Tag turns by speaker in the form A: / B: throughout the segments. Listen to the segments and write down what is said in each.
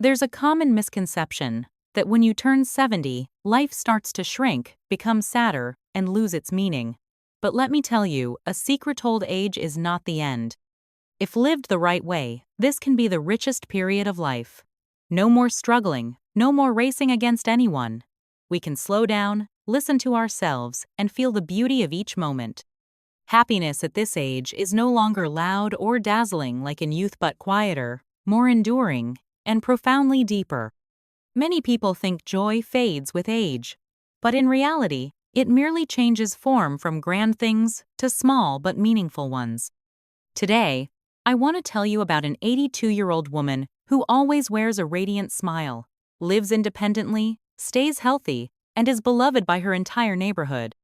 A: There's a common misconception that when you turn 70, life starts to shrink, become sadder, and lose its meaning. But let me tell you, a secret old age is not the end. If lived the right way, this can be the richest period of life. No more struggling, no more racing against anyone. We can slow down, listen to ourselves, and feel the beauty of each moment. Happiness at this age is no longer loud or dazzling like in youth, but quieter, more enduring, and profoundly deeper. Many people think joy fades with age, but in reality, it merely changes form from grand things to small but meaningful ones. Today, I want to tell you about an 82-year-old woman who always wears a radiant smile, lives independently, stays healthy, and is beloved by her entire neighborhood.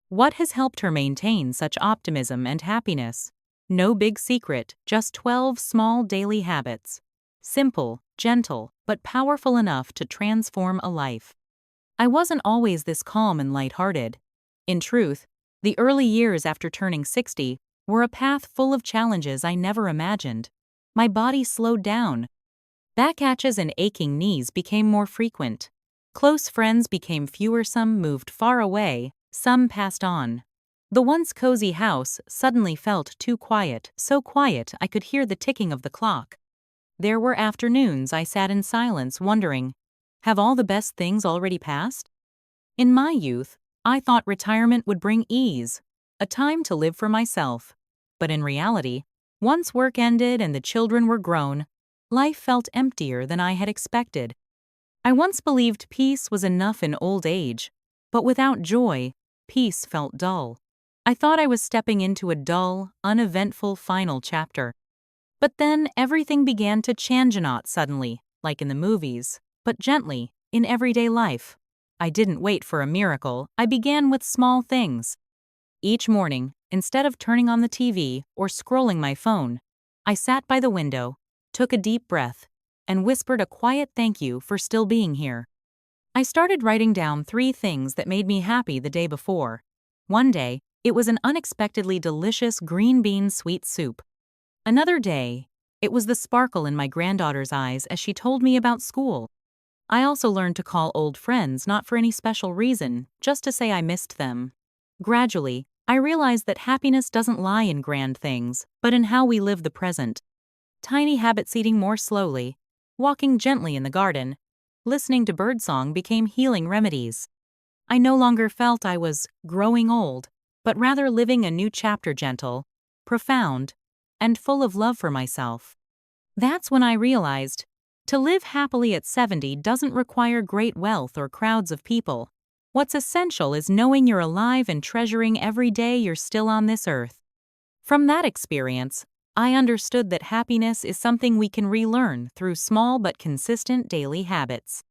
A: What has helped her maintain such optimism and happiness? No big secret, just 12 small daily habits. Simple, gentle, but powerful enough to transform a life. I wasn't always this calm and lighthearted. In truth, the early years after turning 60 were a path full of challenges I never imagined. My body slowed down. Back aches and aching knees became more frequent. Close friends became fewer, some moved far away, some passed on. The once cozy house suddenly felt too quiet, so quiet I could hear the ticking of the clock. There were afternoons I sat in silence wondering, have all the best things already passed? In my youth, I thought retirement would bring ease, a time to live for myself. But in reality, once work ended and the children were grown, life felt emptier than I had expected. I once believed peace was enough in old age, but without joy, peace felt dull. I thought I was stepping into a dull, uneventful final chapter. But then everything began to change not suddenly, like in the movies, but gently, in everyday life. I didn't wait for a miracle, I began with small things. Each morning, instead of turning on the TV or scrolling my phone, I sat by the window, took a deep breath, and whispered a quiet thank you for still being here. I started writing down 3 things that made me happy the day before. One day, it was an unexpectedly delicious green bean sweet soup. Another day, it was the sparkle in my granddaughter's eyes as she told me about school. I also learned to call old friends not for any special reason, just to say I missed them. Gradually, I realized that happiness doesn't lie in grand things, but in how we live the present. Tiny habits, eating more slowly, walking gently in the garden, listening to birdsong became healing remedies. I no longer felt I was growing old, but rather living a new chapter, gentle, profound, and full of love for myself. That's when I realized, to live happily at 70 doesn't require great wealth or crowds of people. What's essential is knowing you're alive and treasuring every day you're still on this earth. From that experience, I understood that happiness is something we can relearn through small but consistent daily habits.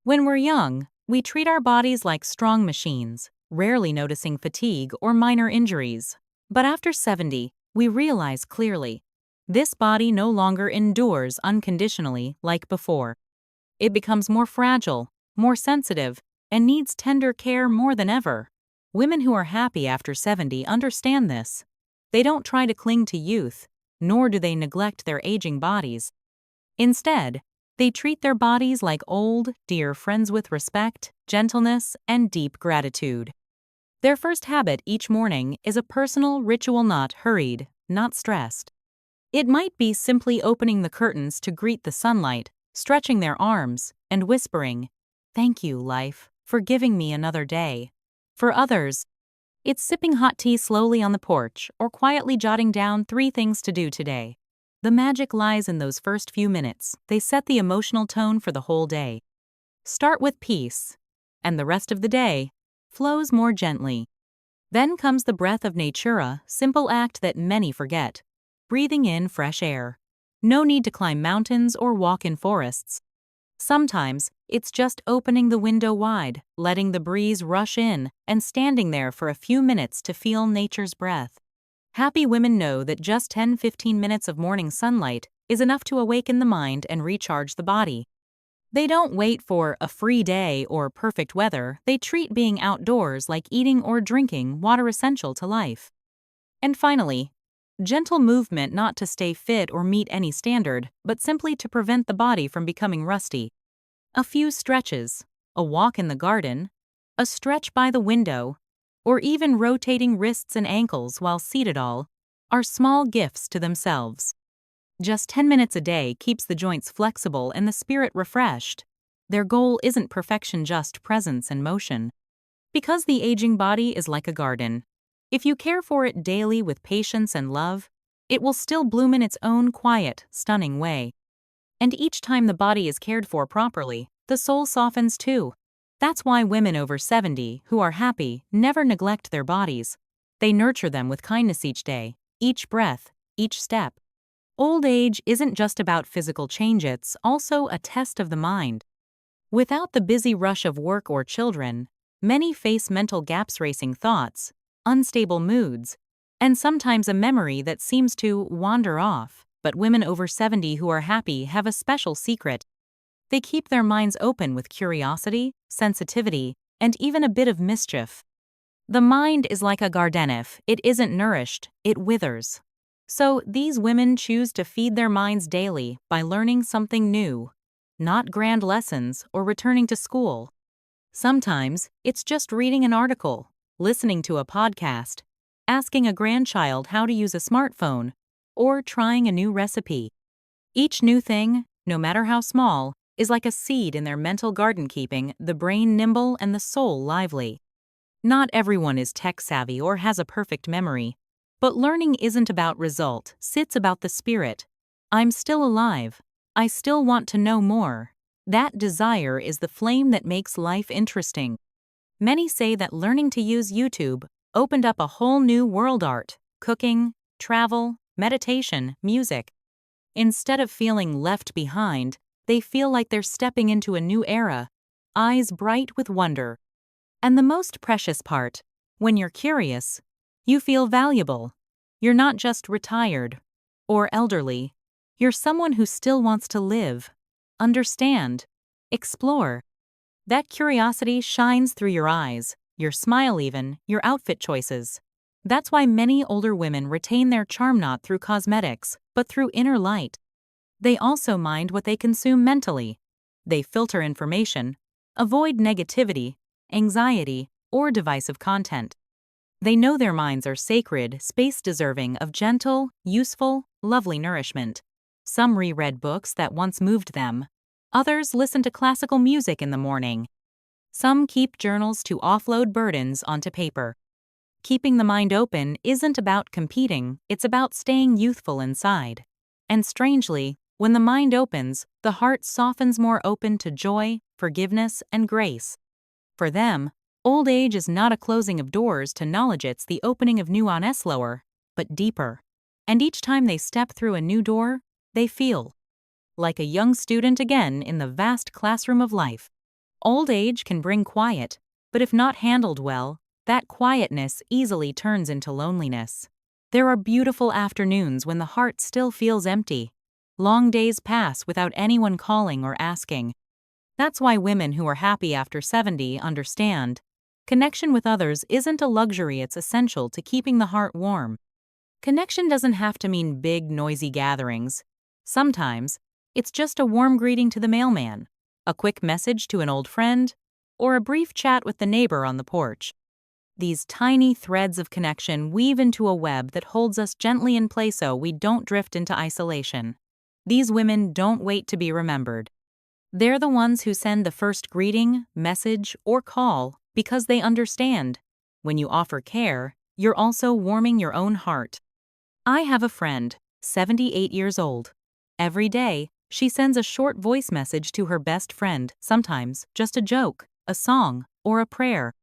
A: When we're young, we treat our bodies like strong machines, rarely noticing fatigue or minor injuries. But after 70, we realize clearly, this body no longer endures unconditionally like before. It becomes more fragile, more sensitive, and needs tender care more than ever. Women who are happy after 70 understand this. They don't try to cling to youth, nor do they neglect their aging bodies. Instead, they treat their bodies like old, dear friends with respect, gentleness, and deep gratitude. Their first habit each morning is a personal ritual, not hurried, not stressed. It might be simply opening the curtains to greet the sunlight, stretching their arms, and whispering, "Thank you, life, for giving me another day." For others, it's sipping hot tea slowly on the porch or quietly jotting down 3 things to do today. The magic lies in those first few minutes. They set the emotional tone for the whole day. Start with peace, and the rest of the day flows more gently. Then comes the breath of nature, a simple act that many forget. Breathing in fresh air. No need to climb mountains or walk in forests. Sometimes, it's just opening the window wide, letting the breeze rush in, and standing there for a few minutes to feel nature's breath. Happy women know that just 10-15 minutes of morning sunlight is enough to awaken the mind and recharge the body. They don't wait for a free day or perfect weather. They treat being outdoors like eating or drinking water essential to life. And finally, Gentle movement not to stay fit or meet any standard, but simply to prevent the body from becoming rusty. A few stretches, a walk in the garden, a stretch by the window, or even rotating wrists and ankles while seated all, are small gifts to themselves. Just 10 minutes a day keeps the joints flexible and the spirit refreshed. Their goal isn't perfection, just presence and motion. Because the aging body is like a garden. If you care for it daily with patience and love, it will still bloom in its own quiet, stunning way. And each time the body is cared for properly, the soul softens too. That's why women over 70 who are happy never neglect their bodies. They nurture them with kindness each day, each breath, each step. Old age isn't just about physical change, it's also a test of the mind. Without the busy rush of work or children, many face mental gaps, racing thoughts, unstable moods, and sometimes a memory that seems to wander off. But women over 70 who are happy have a special secret. They keep their minds open with curiosity, sensitivity, and even a bit of mischief. The mind is like a garden. If it isn't nourished, it withers. So these women choose to feed their minds daily by learning something new. Not grand lessons or returning to school. Sometimes it's just reading an article, listening to a podcast, asking a grandchild how to use a smartphone, or trying a new recipe. Each new thing, no matter how small, is like a seed in their mental garden, keeping the brain nimble and the soul lively. Not everyone is tech-savvy or has a perfect memory, but learning isn't about result, it's about the spirit. I'm still alive. I still want to know more. That desire is the flame that makes life interesting. Many say that learning to use YouTube opened up a whole new world: art, cooking, travel, meditation, music. Instead of feeling left behind, they feel like they're stepping into a new era, eyes bright with wonder. And the most precious part, when you're curious, you feel valuable. You're not just retired or elderly. You're someone who still wants to live, understand, explore. That curiosity shines through your eyes, your smile, even your outfit choices. That's why many older women retain their charm not through cosmetics, but through inner light. They also mind what they consume mentally. They filter information, avoid negativity, anxiety, or divisive content. They know their minds are sacred, space deserving of gentle, useful, lovely nourishment. Some reread books that once moved them. Others listen to classical music in the morning. Some keep journals to offload burdens onto paper. Keeping the mind open isn't about competing, it's about staying youthful inside. And strangely, when the mind opens, the heart softens, more open to joy, forgiveness, and grace. For them, old age is not a closing of doors to knowledge, it's the opening of new ones, slower, but deeper. And each time they step through a new door, they feel like a young student again in the vast classroom of life. Old age can bring quiet, but if not handled well, that quietness easily turns into loneliness. There are beautiful afternoons when the heart still feels empty. Long days pass without anyone calling or asking. That's why women who are happy after 70 understand. Connection with others isn't a luxury, it's essential to keeping the heart warm. Connection doesn't have to mean big, noisy gatherings. Sometimes, it's just a warm greeting to the mailman, a quick message to an old friend, or a brief chat with the neighbor on the porch. These tiny threads of connection weave into a web that holds us gently in place so we don't drift into isolation. These women don't wait to be remembered. They're the ones who send the first greeting, message, or call because they understand. When you offer care, you're also warming your own heart. I have a friend, 78 years old. Every day, she sends a short voice message to her best friend, sometimes just a joke, a song, or a prayer.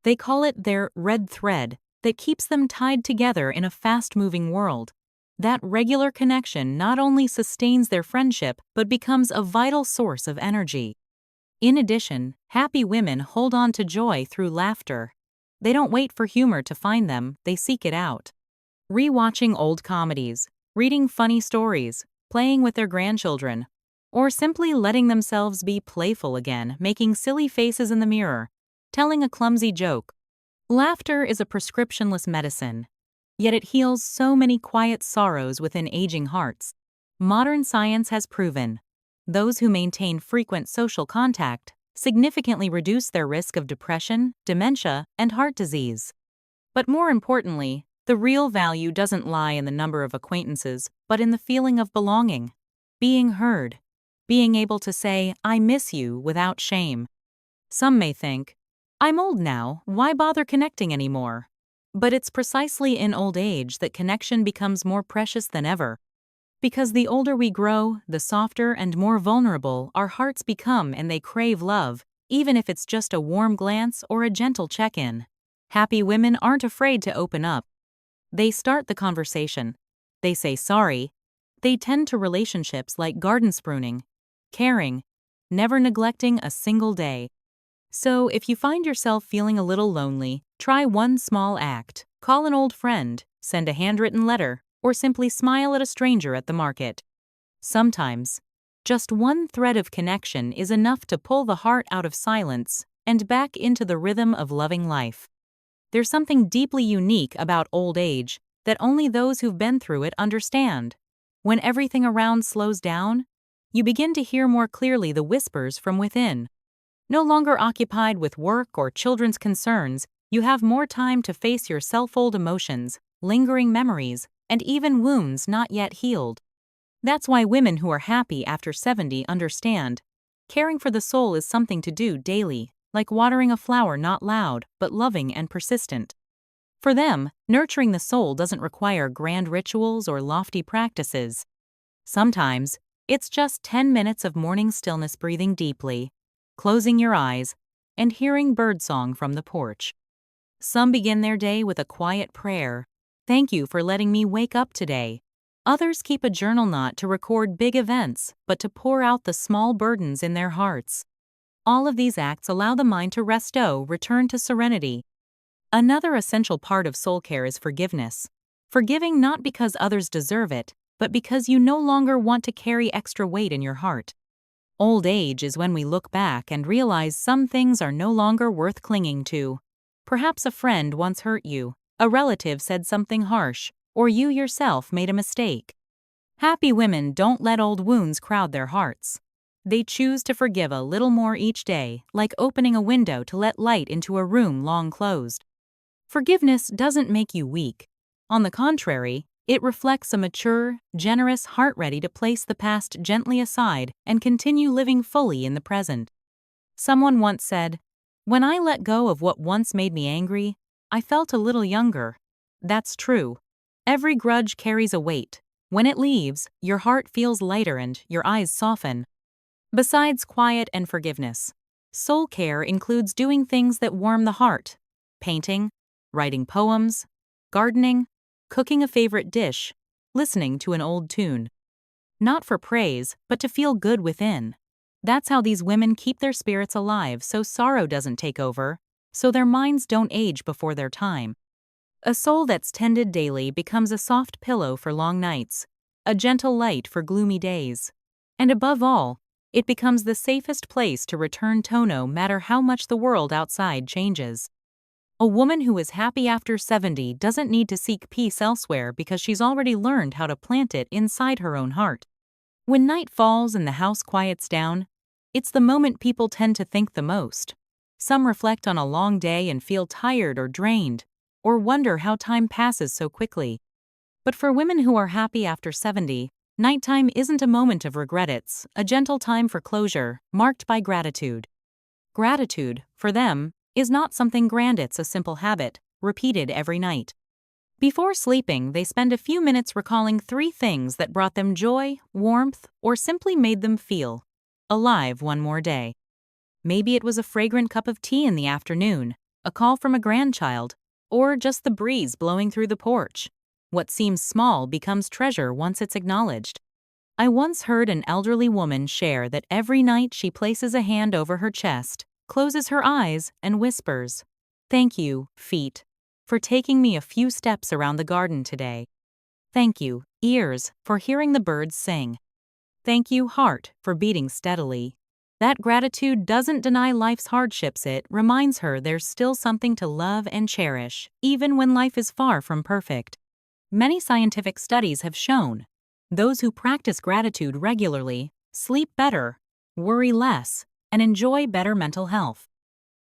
A: They call it their red thread that keeps them tied together in a fast-moving world. That regular connection not only sustains their friendship but becomes a vital source of energy. In addition, happy women hold on to joy through laughter. They don't wait for humor to find them, they seek it out. Rewatching old comedies, reading funny stories, playing with their grandchildren, or simply letting themselves be playful again, making silly faces in the mirror, telling a clumsy joke. Laughter is a prescriptionless medicine. Yet it heals so many quiet sorrows within aging hearts. Modern science has proven those who maintain frequent social contact significantly reduce their risk of depression, dementia, and heart disease. But more importantly, the real value doesn't lie in the number of acquaintances, but in the feeling of belonging, being heard, being able to say, "I miss you," without shame. Some may think, "I'm old now, why bother connecting anymore?" But it's precisely in old age that connection becomes more precious than ever. Because the older we grow, the softer and more vulnerable our hearts become, and they crave love, even if it's just a warm glance or a gentle check-in. Happy women aren't afraid to open up. They start the conversation. They say sorry. They tend to relationships like garden spruning, caring, never neglecting a single day. So if you find yourself feeling a little lonely, try one small act. Call an old friend, send a handwritten letter, or simply smile at a stranger at the market. Sometimes, just one thread of connection is enough to pull the heart out of silence and back into the rhythm of loving life. There's something deeply unique about old age that only those who've been through it understand. When everything around slows down, you begin to hear more clearly the whispers from within. No longer occupied with work or children's concerns, you have more time to face your self-old emotions, lingering memories, and even wounds not yet healed. That's why women who are happy after 70 understand. Caring for the soul is something to do daily, like watering a flower, not loud, but loving and persistent. For them, nurturing the soul doesn't require grand rituals or lofty practices. Sometimes, it's just 10 minutes of morning stillness, breathing deeply, closing your eyes, and hearing birdsong from the porch. Some begin their day with a quiet prayer. "Thank you for letting me wake up today." Others keep a journal, not to record big events, but to pour out the small burdens in their hearts. All of these acts allow the mind to return to serenity. Another essential part of soul care is forgiveness. Forgiving not because others deserve it, but because you no longer want to carry extra weight in your heart. Old age is when we look back and realize some things are no longer worth clinging to. Perhaps a friend once hurt you, a relative said something harsh, or you yourself made a mistake. Happy women don't let old wounds crowd their hearts. They choose to forgive a little more each day, like opening a window to let light into a room long closed. Forgiveness doesn't make you weak. On the contrary, it reflects a mature, generous heart ready to place the past gently aside and continue living fully in the present. Someone once said, "When I let go of what once made me angry, I felt a little younger." That's true. Every grudge carries a weight. When it leaves, your heart feels lighter and your eyes soften. Besides quiet and forgiveness, soul care includes doing things that warm the heart: painting, writing poems, gardening, cooking a favorite dish, listening to an old tune. Not for praise, but to feel good within. That's how these women keep their spirits alive, so sorrow doesn't take over, so their minds don't age before their time. A soul that's tended daily becomes a soft pillow for long nights, a gentle light for gloomy days, and above all, it becomes the safest place to return to no matter how much the world outside changes. A woman who is happy after 70 doesn't need to seek peace elsewhere because she's already learned how to plant it inside her own heart. When night falls and the house quiets down, it's the moment people tend to think the most. Some reflect on a long day and feel tired or drained, or wonder how time passes so quickly. But for women who are happy after 70, nighttime isn't a moment of regret, it's a gentle time for closure, marked by gratitude. Gratitude, for them, is not something grand, it's a simple habit, repeated every night. Before sleeping, they spend a few minutes recalling 3 things that brought them joy, warmth, or simply made them feel alive one more day. Maybe it was a fragrant cup of tea in the afternoon, a call from a grandchild, or just the breeze blowing through the porch. What seems small becomes treasure once it's acknowledged. I once heard an elderly woman share that every night she places a hand over her chest, closes her eyes, and whispers, "Thank you, feet, for taking me a few steps around the garden today. Thank you, ears, for hearing the birds sing. Thank you, heart, for beating steadily." That gratitude doesn't deny life's hardships, it reminds her there's still something to love and cherish, even when life is far from perfect. Many scientific studies have shown those who practice gratitude regularly sleep better, worry less, and enjoy better mental health.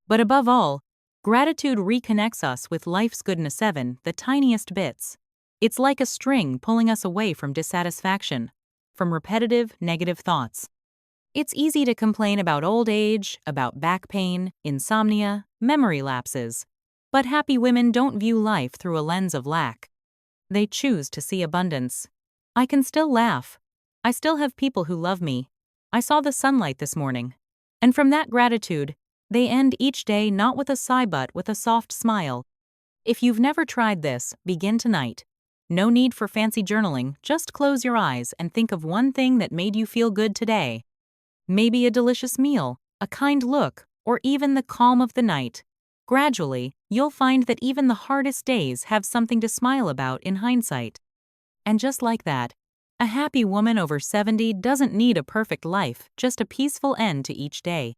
A: But above all, gratitude reconnects us with life's goodness, the tiniest bits. It's like a string pulling us away from dissatisfaction, from repetitive, negative thoughts. It's easy to complain about old age, about back pain, insomnia, memory lapses. But happy women don't view life through a lens of lack. They choose to see abundance. I can still laugh. I still have people who love me. I saw the sunlight this morning. And from that gratitude, they end each day not with a sigh but with a soft smile. If you've never tried this, begin tonight. No need for fancy journaling, just close your eyes and think of one thing that made you feel good today. Maybe a delicious meal, a kind look, or even the calm of the night. Gradually, you'll find that even the hardest days have something to smile about in hindsight. And just like that, a happy woman over 70 doesn't need a perfect life, just a peaceful end to each day.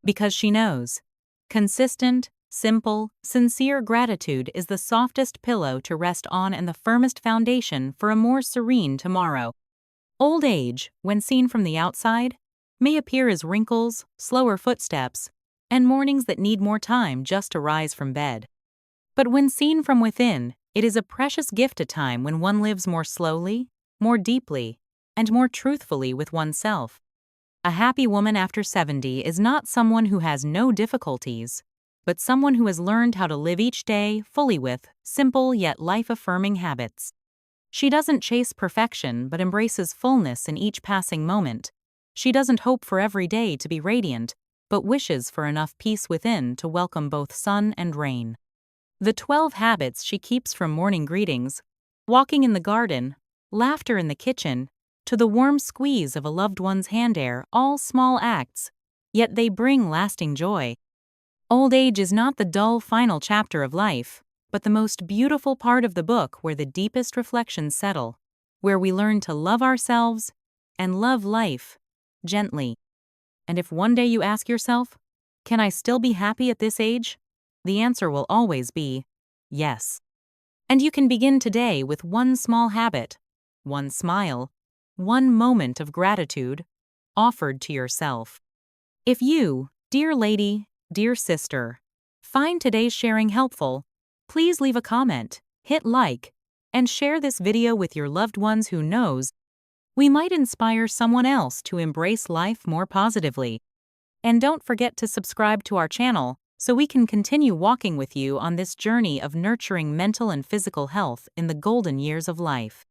A: Because she knows, consistent, simple, sincere gratitude is the softest pillow to rest on and the firmest foundation for a more serene tomorrow. Old age, when seen from the outside, may appear as wrinkles, slower footsteps, and mornings that need more time just to rise from bed. But when seen from within, it is a precious gift, a time when one lives more slowly, more deeply, and more truthfully with oneself. A happy woman after 70 is not someone who has no difficulties, but someone who has learned how to live each day fully with simple yet life-affirming habits. She doesn't chase perfection but embraces fullness in each passing moment. She doesn't hope for every day to be radiant, but wishes for enough peace within to welcome both sun and rain. The 12 habits she keeps, from morning greetings, walking in the garden, laughter in the kitchen, to the warm squeeze of a loved one's hand, are all small acts, yet they bring lasting joy. Old age is not the dull final chapter of life, but the most beautiful part of the book, where the deepest reflections settle, where we learn to love ourselves and love life gently. And if one day you ask yourself, can I still be happy at this age? The answer will always be yes. And you can begin today with one small habit, one smile, one moment of gratitude offered to yourself. If you, dear lady, dear sister, find today's sharing helpful, please leave a comment, hit like, and share this video with your loved ones. Who knows, we might inspire someone else to embrace life more positively. And don't forget to subscribe to our channel so we can continue walking with you on this journey of nurturing mental and physical health in the golden years of life.